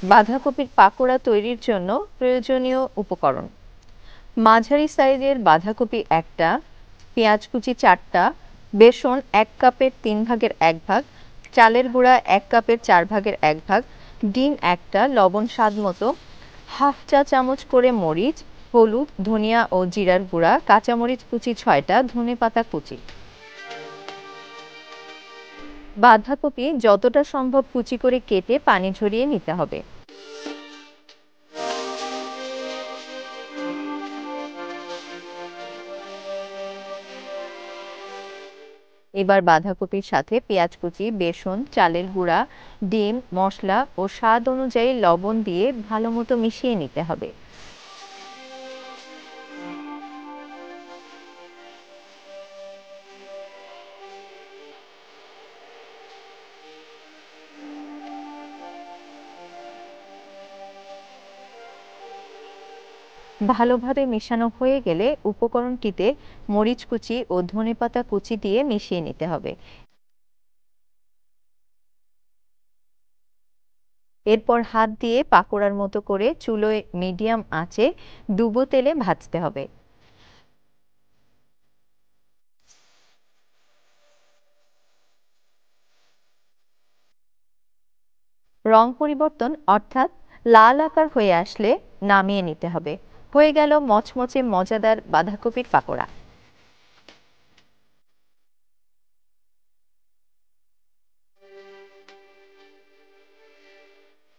বাঁধাকপির পাকোড়া তৈরির জন্য প্রয়োজনীয় উপকরণ: মাঝারি সাইজের বাঁধাকপি একটা, পেঁয়াজ কুচি 4টা, বেসন 1 কাপের 3 ভাগের 1 ভাগ, চালের গুঁড়া 1 কাপের 4 ভাগের 1 ভাগ, ডিম একটা, লবণ স্বাদ মতো, হাফ চা চামচ করে মরিচ, হলুদ, ধনিয়া ও জিরার গুঁড়া, কাঁচামরিচ কুচি 6টা, ধনেপাতা কুচি। বাঁধাকপি যতটা সম্ভব কুচি করে কেটে পানি ঝরিয়ে নিতে হবে। এবার বাঁধাকপির সাথে পেঁয়াজ কুচি, বেসন, চালের গুঁড়া, ডিম, মশলা ও স্বাদ অনুযায়ী লবণ দিয়ে ভালোমতো মিশিয়ে নিতে হবে। ভালোভাবে মেশানো হয়ে গেলে উপকরণটিতে মরিচ কুচি ও ধনেপাতা কুচি দিয়ে মিশিয়ে নিতে হবে। এরপর হাত দিয়ে পাকোড়ার মতো করে চুলোয় মিডিয়াম আঁচে ডুবো তেলে ভাজতে হবে। রং পরিবর্তন অর্থাৎ লাল আকার হয়ে আসলে নামিয়ে নিতে হবে। হয়ে গেল মচমচে মজাদার বাঁধাকপির পাকোড়া।